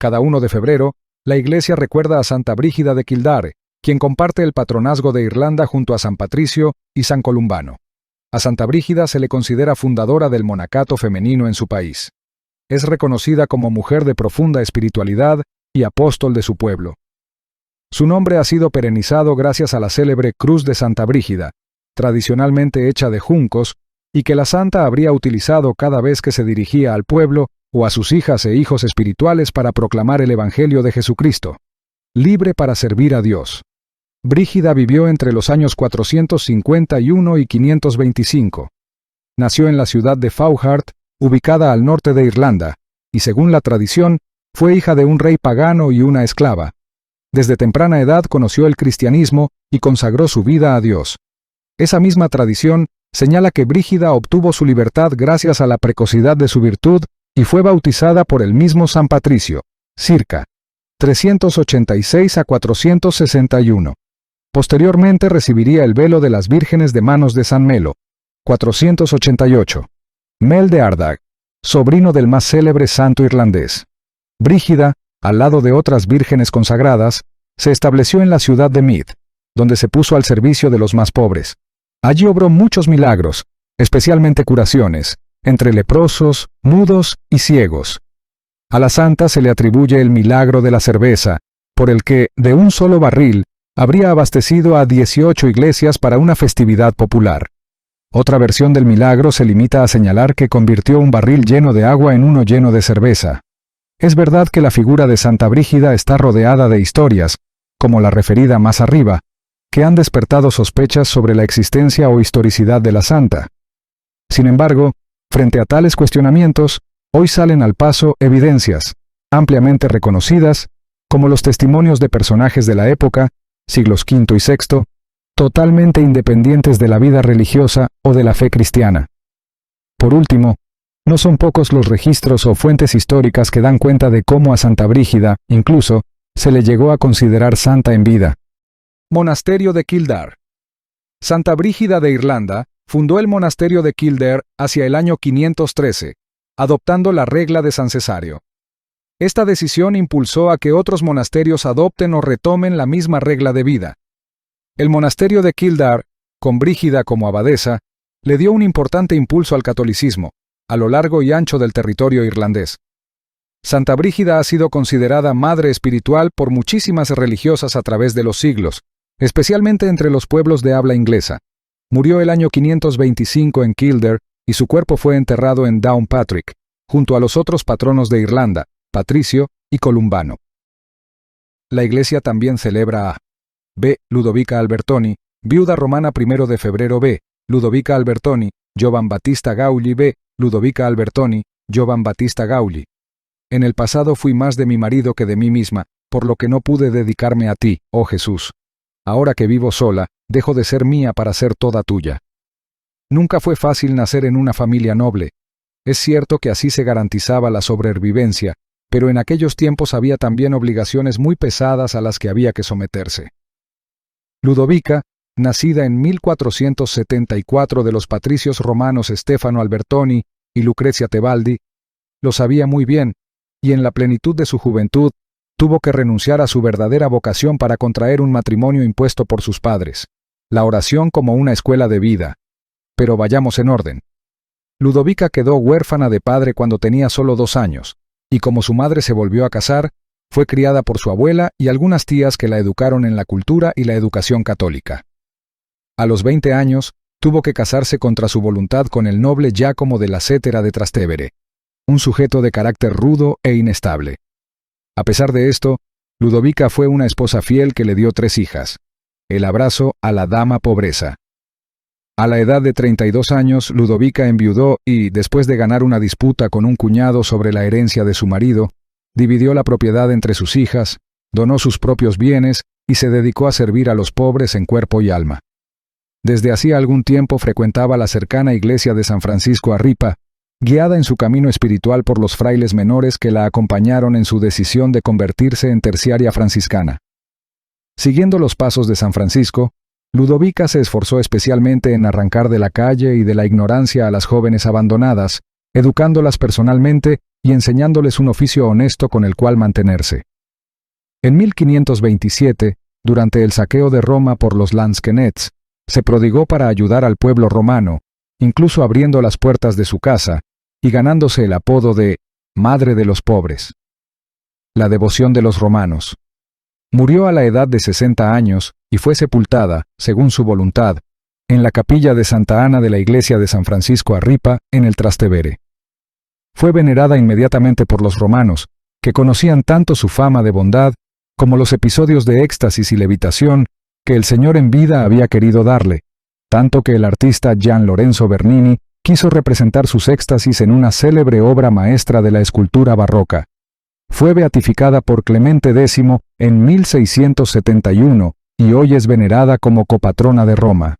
Cada 1 de febrero, la Iglesia recuerda a Santa Brígida de Kildare, quien comparte el patronazgo de Irlanda junto a San Patricio y San Columbano. A Santa Brígida se le considera fundadora del monacato femenino en su país. Es reconocida como mujer de profunda espiritualidad y apóstol de su pueblo. Su nombre ha sido perenizado gracias a la célebre Cruz de Santa Brígida, tradicionalmente hecha de juncos, y que la santa habría utilizado cada vez que se dirigía al pueblo o a sus hijas e hijos espirituales para proclamar el Evangelio de Jesucristo, libre para servir a Dios. Brígida vivió entre los años 451 y 525. Nació en la ciudad de Faughart, ubicada al norte de Irlanda, y según la tradición, fue hija de un rey pagano y una esclava. Desde temprana edad conoció el cristianismo y consagró su vida a Dios. Esa misma tradición señala que Brígida obtuvo su libertad gracias a la precocidad de su virtud y fue bautizada por el mismo San Patricio, circa 386 a 461. Posteriormente recibiría el velo de las vírgenes de manos de San Melo, 488. Mel de Ardag, sobrino del más célebre santo irlandés. Brígida, al lado de otras vírgenes consagradas, se estableció en la ciudad de Meath, donde se puso al servicio de los más pobres. Allí obró muchos milagros, especialmente curaciones, entre leprosos, mudos y ciegos. A la santa se le atribuye el milagro de la cerveza, por el que, de un solo barril, habría abastecido a 18 iglesias para una festividad popular. Otra versión del milagro se limita a señalar que convirtió un barril lleno de agua en uno lleno de cerveza. Es verdad que la figura de Santa Brígida está rodeada de historias, como la referida más arriba, que han despertado sospechas sobre la existencia o historicidad de la santa. Sin embargo, frente a tales cuestionamientos, hoy salen al paso evidencias, ampliamente reconocidas, como los testimonios de personajes de la época, siglos V y VI, totalmente independientes de la vida religiosa o de la fe cristiana. Por último, no son pocos los registros o fuentes históricas que dan cuenta de cómo a Santa Brígida, incluso, se le llegó a considerar santa en vida. Monasterio de Kildare. Santa Brígida de Irlanda fundó el monasterio de Kildare hacia el año 513, adoptando la regla de San Cesario. Esta decisión impulsó a que otros monasterios adopten o retomen la misma regla de vida. El monasterio de Kildare, con Brígida como abadesa, le dio un importante impulso al catolicismo, a lo largo y ancho del territorio irlandés. Santa Brígida ha sido considerada madre espiritual por muchísimas religiosas a través de los siglos, especialmente entre los pueblos de habla inglesa. Murió el año 525 en Kildare y su cuerpo fue enterrado en Downpatrick, junto a los otros patronos de Irlanda, Patricio y Columbano. La Iglesia también celebra a B. Ludovica Albertoni, viuda romana 1 de febrero. B. Ludovica Albertoni, Giovan Battista Gaulli. B. Ludovica Albertoni, Giovan Battista Gaulli. En el pasado fui más de mi marido que de mí misma, por lo que no pude dedicarme a ti, oh Jesús. Ahora que vivo sola, dejo de ser mía para ser toda tuya. Nunca fue fácil nacer en una familia noble. Es cierto que así se garantizaba la sobrevivencia, pero en aquellos tiempos había también obligaciones muy pesadas a las que había que someterse. Ludovica, nacida en 1474 de los patricios romanos Stefano Albertoni y Lucrezia Tebaldi, lo sabía muy bien, y en la plenitud de su juventud, tuvo que renunciar a su verdadera vocación para contraer un matrimonio impuesto por sus padres, la oración como una escuela de vida. Pero vayamos en orden. Ludovica quedó huérfana de padre cuando tenía solo 2 años, y como su madre se volvió a casar, fue criada por su abuela y algunas tías que la educaron en la cultura y la educación católica. A los 20 años, tuvo que casarse contra su voluntad con el noble Giacomo de la Cetera de Trastevere, un sujeto de carácter rudo e inestable. A pesar de esto, Ludovica fue una esposa fiel que le dio 3 hijas. El abrazo a la dama pobreza. A la edad de 32 años, Ludovica enviudó y, después de ganar una disputa con un cuñado sobre la herencia de su marido, dividió la propiedad entre sus hijas, donó sus propios bienes y se dedicó a servir a los pobres en cuerpo y alma. Desde hacía algún tiempo frecuentaba la cercana iglesia de San Francisco Arripa, guiada en su camino espiritual por los frailes menores que la acompañaron en su decisión de convertirse en terciaria franciscana. Siguiendo los pasos de San Francisco, Ludovica se esforzó especialmente en arrancar de la calle y de la ignorancia a las jóvenes abandonadas, educándolas personalmente y enseñándoles un oficio honesto con el cual mantenerse. En 1527, durante el saqueo de Roma por los lansquenets, se prodigó para ayudar al pueblo romano, incluso abriendo las puertas de su casa y ganándose el apodo de Madre de los Pobres. La devoción de los romanos. Murió a la edad de 60 años y fue sepultada, según su voluntad, en la capilla de Santa Ana de la iglesia de San Francisco Arripa, en el Trastevere. Fue venerada inmediatamente por los romanos, que conocían tanto su fama de bondad como los episodios de éxtasis y levitación que el Señor en vida había querido darle, tanto que el artista Gian Lorenzo Bernini quiso representar sus éxtasis en una célebre obra maestra de la escultura barroca. Fue beatificada por Clemente X en 1671 y hoy es venerada como copatrona de Roma.